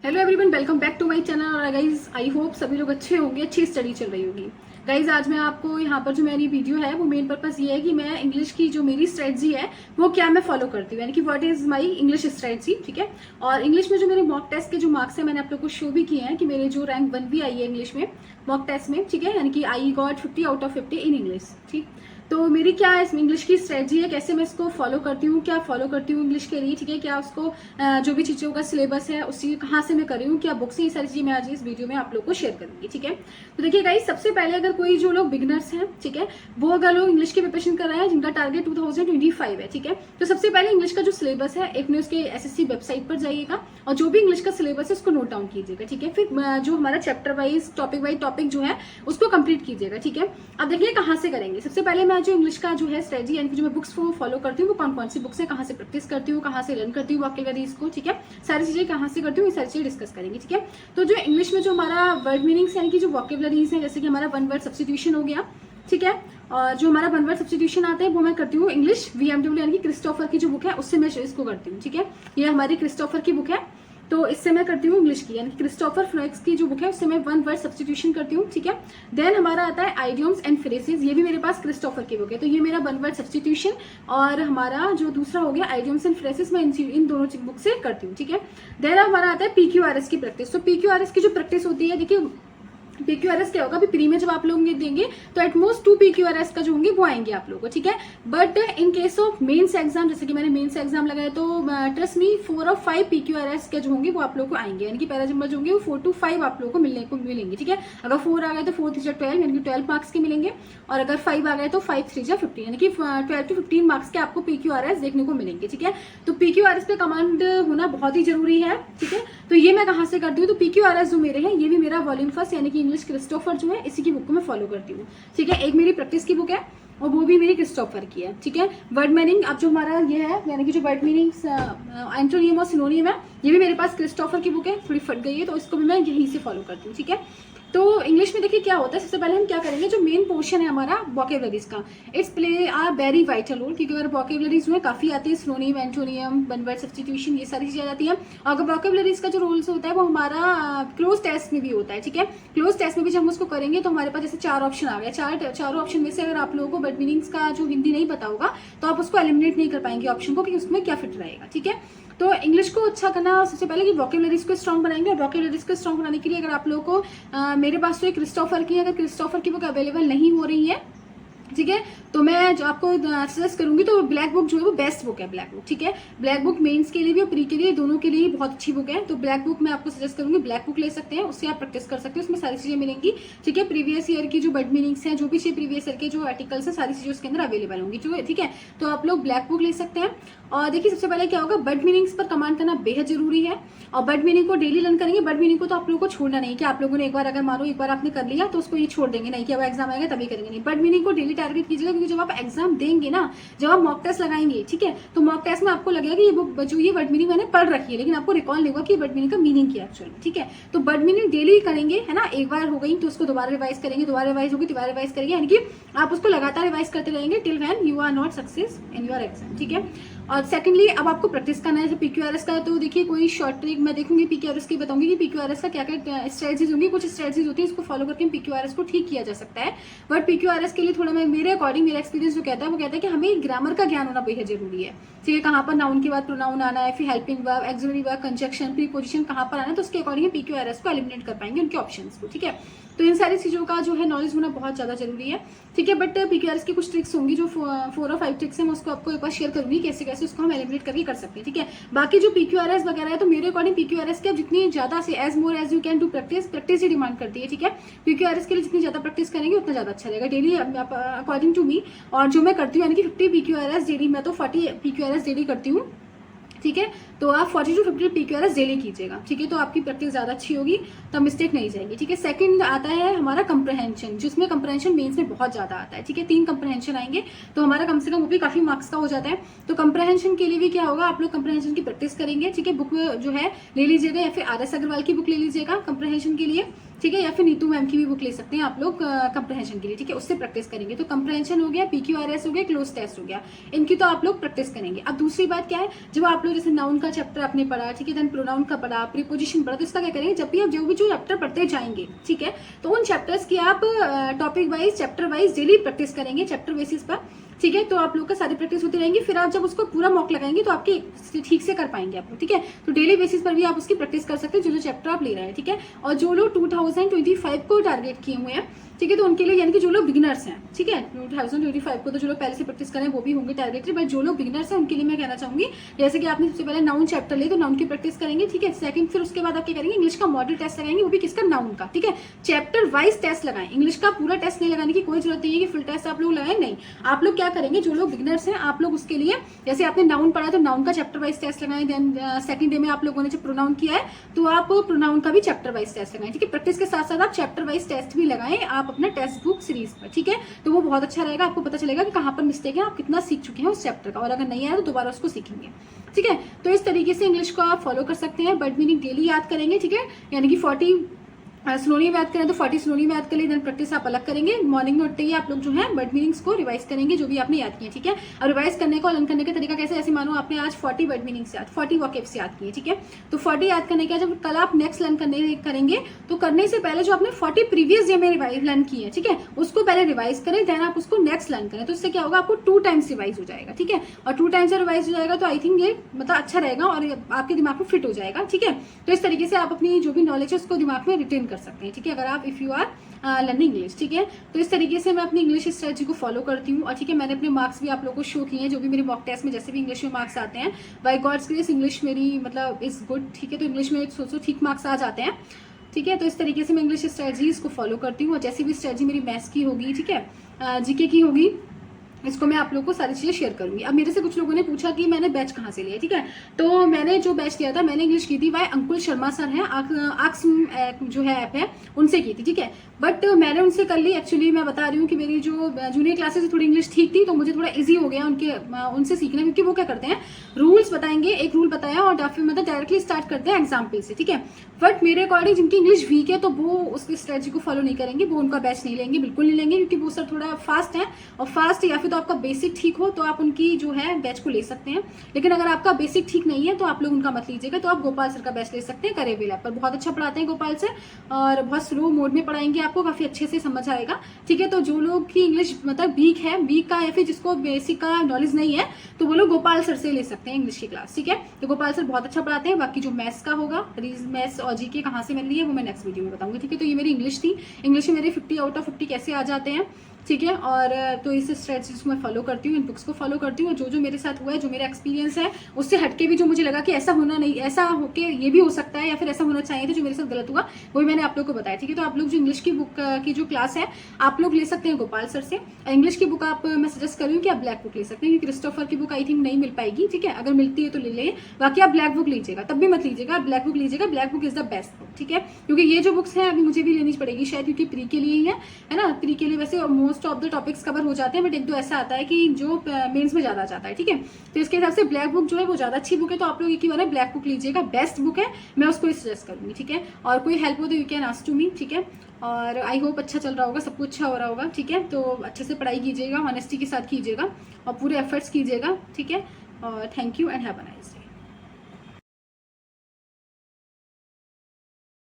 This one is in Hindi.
Hello everyone, welcome back to my channel. और गाइज आई होप सभी लोग अच्छे होंगे, अच्छी स्टडी चल रही होगी। गाइज आज मैं आपको यहाँ पर जो मेरी वीडियो है वो मेन पर्पस ये है कि मैं इंग्लिश की जो मेरी स्ट्रेटजी है वो क्या मैं फॉलो करती हूँ, यानी कि what is my English strategy. ठीक है। और इंग्लिश में जो मेरे मॉक टेस्ट के जो मार्क्स है मैंने आप लोग को शो भी किए हैं कि मेरे जो रैंक 1 भी आई है इंग्लिश में मॉक टेस्ट में। ठीक है, यानी कि I got 50 out of 50 in English. ठीक, तो मेरी क्या इसमें इंग्लिश की स्ट्रेटजी है, कैसे मैं इसको फॉलो करती हूँ, क्या फॉलो करती हूँ इंग्लिश के लिए। ठीक है, क्या उसको जो भी चीज़ों का सिलेबस है उसकी कहाँ से मैं कर रही हूँ, क्या बुक्स है, ये सारी चीज़ें मैं आज इस वीडियो में आप लोग को शेयर करूंगी। ठीक है, तो देखिए गाइस, सबसे पहले अगर कोई जो लोग बिगनर्स हैं, ठीक है, वो अगर लोग इंग्लिश की प्रिपरेशन कर रहे हैं जिनका टारगेट 2025 है, ठीक है, तो सबसे पहले इंग्लिश का जो सिलेबस है एक ने उसके एसएससी वेबसाइट पर जाइएगा और जो भी इंग्लिश का सिलेबस है उसको नोट डाउन कीजिएगा। ठीक है, फिर जो हमारा चैप्टर वाइज टॉपिक जो है उसको कंप्लीट कीजिएगा। ठीक है, अब देखिए कहाँ से करेंगे। सबसे पहले मैं जो इंग्लिश का जो है स्ट्रेटजी, यानी कि जो मैं बुक्स को फॉलो करती हूँ वो कौन कौन सी बुक्स है, कहाँ से प्रैक्टिस करती हूँ, कहाँ से लर्न करती हूँ वोकैबुलरीज को। ठीक है, सारी चीजें कहाँ से करती हूँ ये सारी चीजें डिस्कस करेंगे। ठीक है, तो जो इंग्लिश में जो हमारा वर्ड मीनिंग्स यानी कि जो वोकैबुलरीज है, जैसे कि हमारा वन वर्ड सब्स्टिट्यूशन हो गया। ठीक है, और जो हमारा वन वर्ड सब्स्टिट्यूशन आता है वो मैं करती हूँ इंग्लिश VMW यानी कि क्रिस्टोफर की जो बुक है उससे मैं इसको करती हूँ। ठीक है, ये हमारी क्रिस्टोफर की बुक है तो इससे मैं करती हूँ इंग्लिश की, यानी क्रिस्टोफर फ्रेक्स की जो बुक है उससे मैं वन वर्ड सब्स्टिट्यूशन करती हूँ। ठीक है, देन हमारा आता है आइडियम्स एंड फ्रेजेस, ये भी मेरे पास क्रिस्टोफर की बुक है तो ये मेरा वन वर्ड सब्स्टिट्यूशन। और हमारा जो दूसरा हो गया आइडियम्स एंड फ्रेजेस, मैं इन दोनों बुक से करती हूँ। ठीक है, देन हमारा आता है PQRS की प्रैक्टिस। तो PQRS की जो प्रैक्टिस होती है, देखिए PQRS क्या होगा, अभी प्री में जब आप लोग देंगे तो एटमोस्ट 2 PQRS का जो होंगे वो आएंगे आप लोगों को। ठीक है, but in case of mains exam, जैसे कि मैंने मेंस एग्जाम लगाया तो ट्रस्ट मी 4 और 5 PQRS के जो होंगे वो आप लोगों को आएंगे, यानी कि पैरा नंबर जो होंगे वो 4 to 5 आप लोगों को मिलेंगे। ठीक है, अगर 4 आ गए तो 4 3 12 यानी कि 12 मार्क्स के मिलेंगे, और अगर 5 आ गए तो 5 3 15 यानी कि 12 to 15 मार्क्स के आपको PQRS देखने को मिलेंगे। ठीक है, तो PQRS पे कमांड होना बहुत ही जरूरी है। ठीक है, तो ये मैं कहाँ से करती हूँ, तो PQRS जो मेरे हैं ये भी मेरा वॉल्यूम फर्स्ट यानी कि इंग्लिश क्रिस्टोफर जो है इसी की बुक को मैं फॉलो करती हूँ। ठीक है, एक मेरी प्रैक्टिस की बुक है और वो भी मेरी क्रिस्टोफर की है। ठीक है, वर्ड मीनिंग अब जो हमारा ये है यानी कि जो वर्ड मीनिंग्स एंटोनियम और सिनोनियम है ये भी मेरे पास क्रिस्टोफर की बुक है, थोड़ी फट गई है तो इसको भी मैं यहीं से फॉलो करती हूँ। ठीक है, तो इंग्लिश में देखिए क्या होता है, सबसे पहले हम क्या करेंगे, जो मेन पोर्शन है हमारा वोकैबुलरीज का, it's play a very vital role, क्योंकि अगर वोकैबुलरीज जो है काफी आती है, synonym antonym one word substitution ये सारी चीजें आ जाती है। और अगर वोकैबुलरीज का जो रोल्स होता है वो हमारा क्लोज टेस्ट में भी होता है। ठीक है, क्लोज टेस्ट में भी जब हम उसको करेंगे तो हमारे पास जैसे 4 ऑप्शन आ गए, चारों ऑप्शन में से अगर आप लोगों को वर्ड मीनिंग्स का जो हिंदी नहीं पता होगा तो आप उसको एलिमिनेट नहीं कर पाएंगे ऑप्शन को कि उसमें क्या फिट रहेगा। ठीक है, तो इंग्लिश को अच्छा करना सबसे पहले कि वोकैबुलरीज को स्ट्रॉन्ग बनाएंगे, और वोकैबुलरीज को स्ट्रॉन्ग बनाने के लिए अगर आप लोगों को मेरे पास तो एक क्रिस्टोफर की, अगर क्रिस्टोफर की बुक अवेलेबल नहीं हो रही है, ठीक है, तो मैं जो आपको सजेस्ट करूंगी तो ब्लैक बुक जो है वो बेस्ट बुक है, ब्लैक बुक। ठीक है, ब्लैक बुक मेंस के लिए भी और प्री के लिए दोनों के लिए बहुत अच्छी बुक है, तो ब्लैक बुक मैं आपको सजेस्ट करूंगी, ब्लैक बुक ले सकते हैं, उससे आप प्रैक्टिस कर सकते हैं, उसमें सारी चीजें मिलेंगी। ठीक है, प्रीवियस ईयर की जो वर्ड मीनिंग्स हैं, जो भी प्रीवियस ईयर के जो आर्टिकल्स है सारी चीजें उसके अंदर अवेलेबल होंगी। ठीक है, तो आप लोग ब्लैक बुक ले सकते हैं। और देखिए सबसे पहले क्या होगा, वर्ड मीनिंग्स पर कमांड करना बेहद जरूरी है, और वर्ड मीनिंग को डेली लर्न करेंगे। वर्ड मीनिंग को तो आप लोगों को छोड़ना नहीं कि आप लोगों ने एक बार अगर मानो एक बार आपने कर लिया तो उसको ये छोड़ देंगे, नहीं कि अब एग्जाम आएगा तभी करेंगे, नहीं, वर्ड मीनिंग को डेली टारगेट कीजिएगा, क्योंकि जब आप एग्जाम देंगे ना, जब आप मॉक टेस्ट लगाएंगे, ठीक है, तो मॉक टेस्ट में आपको लगेगा कि ये बुक जो ये वर्ड मीनिंग मैंने पढ़ रखी है, लेकिन आपको रिकॉल नहीं होगा कि वर्ड मीनिंग का मीनिंग क्या एक्चुअली। ठीक है, तो वर्ड मीनिंग डेली करेंगे, है ना, एक बार हो गई तो उसको दोबारा रिवाइज करेंगे, दोबारा रिवाइज होगी दोबारा रिवाइज करेंगे, यानी कि आप उसको लगातार रिवाइज करते रहेंगे till when you are not success in your exam. ठीक है, और सेकंडली अब आपको प्रैक्टिस करना है PQRS का, तो देखिए कोई शॉर्ट ट्रिक मैं देखूंगी PQRS की, बताऊंगी कि PQRS का क्या क्या स्ट्रेटजीज होंगी, कुछ स्ट्रेटजीज होती है इसको फॉलो करके PQRS को ठीक किया जा सकता है। बट PQRS के लिए थोड़ा मैं मेरे अकॉर्डिंग मेरा एक्सपीरियंस जो कहता है वो कहता है कि हमें ग्रामर का ज्ञान होना बेहद जरूरी है। ठीक है, कहाँ पर नाउन के बाद प्रोनाउन आना है, फिर helping verb, axillary verb, conjunction, preposition कहाँ पर आना है, तो उसके अकॉर्डिंग PQRS को एलिमिनेट कर पाएंगे उनके ऑप्शन को। ठीक है, तो इन सारी चीजों का जो है नॉलेज होना बहुत ज्यादा जरूरी है। ठीक है, बट PQRS की कुछ ट्रिक्स होंगी, जो 4 और 5 ट्रिक्स है, मैं उसको आपको एक बार शेयर करूंगी कैसे कैसे उसको हम एलिमिनेट करके कर सकते हैं। ठीक है, बाकी जो PQRS वगैरह है तो मेरे अकॉर्डिंग PQRS के जितनी ज्यादा से as more as you can do practice ही डिमांड करती है। ठीक है, PQRS के लिए जितनी ज्यादा प्रैक्टिस करेंगे उतना ज्यादा अच्छा रहेगा डेली अकॉर्डिंग टू मी। और जो मैं करती हूँ यानी कि 50 PQRS डेली, मैं तो 40 PQRS डेली करती हूँ। ठीक है, तो आप 40 to 50 PQRS डेली कीजिएगा। ठीक है, तो आपकी प्रैक्टिस ज्यादा अच्छी होगी, तब मिस्टेक नहीं जाएगी। ठीक है, सेकंड आता है हमारा कंप्रहेंशन, जिसमें कंप्रहेंशन मेंस में बहुत ज्यादा आता है। ठीक है, 3 कंप्रहेंशन आएंगे तो हमारा कम से कम वो भी काफी मार्क्स का हो जाता है। तो कंप्रहेंशन के लिए भी क्या होगा, आप लोग कंप्रहेंशन की प्रैक्टिस करेंगे। ठीक है, बुक जो है ले लीजिएगा, या फिर RS अग्रवाल की बुक ले लीजिएगा कंप्रहेंशन के लिए। ठीक है, या फिर नीतू मैम की भी बुक ले सकते हैं आप लोग कंप्रहेंशन के लिए, ठीक है, उससे प्रैक्टिस करेंगे। तो कंप्रहेंशन हो गया, PQRS हो गया, क्लोज टेस्ट हो गया, इनकी तो आप लोग प्रैक्टिस करेंगे। अब दूसरी बात क्या है, जब आप लोग जैसे नाउन का चैप्टर आपने पढ़ा, ठीक है, देन प्रोनाउन का पढ़ा, प्रीपोजिशन पढ़ा, तो इसका क्या करेंगे, जब भी आप जो भी जो चैप्टर पढ़ते जाएंगे, ठीक है, तो उन चैप्टर्स की आप topic wise, chapter wise daily practice करेंगे चैप्टर बेसिस पर, ठीक है। तो आप लोग का सारी प्रैक्टिस होती रहेंगी, फिर आप जब उसको पूरा मॉक लगाएंगे तो आपके ठीक से कर पाएंगे आप लोग, ठीक है। तो डेली बेसिस पर भी आप उसकी प्रैक्टिस कर सकते हैं, जो जो चैप्टर आप ले रहे हैं, ठीक है। और जो लोग 2025 को टारगेट किए हुए हैं, ठीक है, तो उनके लिए यानी कि जो लोग बिगिनर्स हैं, ठीक है, 2025 को तो जो लोग पहले से प्रैक्टिस करें वो भी होंगे टारगेटेड, बट जो लोग बिगिनर्स हैं उनके लिए मैं कहना चाहूंगी, जैसे कि आपने सबसे पहले नाउन चैप्टर ले तो नाउन की प्रैक्टिस करेंगे, ठीक है। सेकंड फिर उसके बाद आप क्या करेंगे, इंग्लिश का मॉडल टेस्ट लगाएंगे, वो भी किसका, नाउन का, ठीक है। चैप्टर वाइज टेस्ट लगाएं, इंग्लिश का पूरा टेस्ट नहीं लगाने की कोई जरूरत नहीं है कि फुल टेस्ट आप लोग लगाएं, नहीं। आप लोग क्या करेंगे, जो लोग बिगिनर्स हैं आप लोग उसके लिए, जैसे आपने नाउन पढ़ा तो नाउन का चैप्टर वाइज टेस्ट लगाएं, देन सेकंड डे में आप लोगों ने जो प्रोनाउन किया है तो आप प्रोनाउन का भी चैप्टर वाइज टेस्ट लगाएं, ठीक है। प्रैक्टिस के साथ साथ आप चैप्टर वाइज टेस्ट भी लगाएं आप अपना टेक्स्ट बुक सीरीज पर, ठीक है। तो वो बहुत अच्छा रहेगा, आपको पता चलेगा कि कहाँ पर मिस्टेक है, आप कितना सीख चुके हैं उस चैप्टर का, और अगर नहीं आया तो दोबारा उसको सीखेंगे, ठीक है। तो इस तरीके से इंग्लिश को आप फॉलो कर सकते हैं। वर्ड मीनिंग डेली याद करेंगे, ठीक है, यानी कि 40 स्लोली में याद करें तो 40 स्लोली में याद कर लिए, देन प्रैक्टिस आप अलग करेंगे। मॉर्निंग में उठते ही आप लोग जो है वर्ड मीनिंग्स को रिवाइज करेंगे, जो भी आपने याद किए, ठीक है। और रिवाइज करने का, लर्न करने का तरीका कैसे, ऐसे मानो आपने आज 40 वर्ड मीनिंग्स याद, 40 वोकैब्स याद किए, ठीक है। तो 40 याद करने का, जब कल आप नेक्स्ट लर्न करेंगे तो करने से पहले जो आपने 40 प्रीवियस डे में लर्न किए, ठीक है, उसको पहले रिवाइज करें, देन आप उसको नेक्स्ट लर्न करें। तो इससे क्या होगा, आपको 2 टाइम्स रिवाइज हो जाएगा, ठीक है। और 2 टाइम्स रिवाइज हो जाएगा तो आई थिंक ये मतलब अच्छा रहेगा और आपके दिमाग में फिट हो जाएगा, ठीक है। तो इस तरीके से आप अपनी जो भी नॉलेज है उसको दिमाग में रिटेन कर सकते हैं, ठीक है, अगर आप if you are learning English, ठीक है। तो इस तरीके से मैं अपनी इंग्लिश स्ट्रेटजी को फॉलो करती हूँ, और ठीक है, मैंने अपने मार्क्स भी आप लोगों को शो किए हैं, जो भी मेरे मॉक टेस्ट में जैसे भी इंग्लिश में मार्क्स आते हैं, बाय गॉड्स ग्रेस इंग्लिश मेरी मतलब इज गुड, ठीक है। तो इंग्लिश में सोचो ठीक मार्क्स आ जाते हैं, ठीक है। तो इस तरीके से मैं इंग्लिश स्ट्रेटजीज को फॉलो करती हूँ, और जैसी भी स्ट्रेटजी मेरी मैथ्स की होगी, ठीक है, जीके की होगी, इसको मैं आप लोगों को सारी चीज़ें शेयर करूंगी। अब मेरे से कुछ लोगों ने पूछा कि मैंने बैच कहाँ से लिया, ठीक है। तो मैंने जो बैच लिया था, मैंने इंग्लिश की थी वाई अंकुल शर्मा सर हैं, आक्स जो है ऐप है, उनसे की थी, ठीक है। बट मैंने उनसे कर ली, एक्चुअली मैं बता रही हूँ कि मेरी जो जूनियर क्लासेस से थोड़ी इंग्लिश ठीक थी, तो मुझे थोड़ा ईजी हो गया उनसे सीखना, क्योंकि वो क्या करते हैं, रूल्स बताएंगे, एक रूल बताया और मतलब डायरेक्टली स्टार्ट करते हैं एग्जाम्पल से, ठीक है। बट मेरे अकॉर्डिंग जिनकी इंग्लिश वीक है तो वो उसकी स्ट्रेटजी को फॉलो नहीं करेंगे, वो उनका बैच नहीं लेंगे, बिल्कुल नहीं लेंगे, क्योंकि वो सर थोड़ा फास्ट है, और फास्ट या फिर तो आपका बेसिक ठीक हो तो आप उनकी जो है बैच को ले सकते हैं। लेकिन अगर आपका बेसिक ठीक नहीं है तो आप लोग उनका मत लीजिएगा, तो आप गोपाल सर का बैच ले सकते हैं, करेविल ऐप पर बहुत अच्छा पढ़ाते हैं गोपाल सर, और बहुत स्लो मोड में पढ़ाएंगे, आपको काफी अच्छे से समझ आएगा, ठीक है। तो जो लोग की इंग्लिश मतलब वीक का या फिर जिसको बेसिक का नॉलेज नहीं है, तो वो लोग गोपाल सर से ले सकते हैं इंग्लिश की क्लास, ठीक है। तो गोपाल सर बहुत अच्छा पढ़ाते हैं। बाकी जो मैथ्स का होगा, मैथ्स और जीके कहाँ से मिल रही है वो मैं नेक्स्ट वीडियो में बताऊंगी, ठीक है। तो ये मेरी इंग्लिश थी, इंग्लिश में मेरे 50 आउट ऑफ 50 कैसे आ जाते हैं, ठीक है। और तो इस स्ट्रेटजीज को मैं फॉलो करती हूँ, इन बुक्स को फॉलो करती हूँ, जो जो मेरे साथ हुआ है, जो मेरा एक्सपीरियंस है, उससे हटके भी जो मुझे लगा कि ऐसा होना नहीं, ऐसा होके ये भी हो सकता है या फिर ऐसा होना चाहिए, तो जो मेरे साथ गलत हुआ वही मैंने आप लोग को बताया, ठीक है। तो आप लोग जो इंग्लिश की बुक की जो क्लास है आप लोग ले सकते हैं गोपाल सर से। इंग्लिश की बुक आप मैं सजेस्ट करूँ कि आप ब्लैक बुक ले सकते हैं, क्योंकि क्रिस्टोफर की बुक आई थिंक नहीं मिल पाएगी, ठीक है। अगर मिलती है तो ले लें, बाकी आप ब्लैक बुक लीजिएगा, तब भी मत लीजिएगा, ब्लैक बुक लीजिएगा, black book is the best book, ठीक है। क्योंकि ये जो बुक्स हैं अभी मुझे भी लेनी पड़ेगी शायद, क्योंकि प्री के लिए ही है ना। प्री के लिए वैसे most of the topics cover हो जाते हैं, बट एक दो ऐसा आता है कि जो मेंस में ज्यादा आ जाता है, ठीक है। तो इसके हिसाब से ब्लैक बुक जो है वो ज्यादा अच्छी बुक है, तो आप लोग एक ही बार है ब्लैक बुक लीजिएगा, बेस्ट बुक है, मैं उसको सजेस्ट करूंगी, ठीक है। और कोई हेल्प हो तो you can ask to me, ठीक है। और आई होप अच्छा चल रहा होगा, सब कुछ अच्छा हो रहा होगा, ठीक है। तो अच्छे से पढ़ाई कीजिएगा, ऑनेस्टी के साथ कीजिएगा और पूरे एफर्ट्स कीजिएगा, ठीक है। और thank you and have a nice day.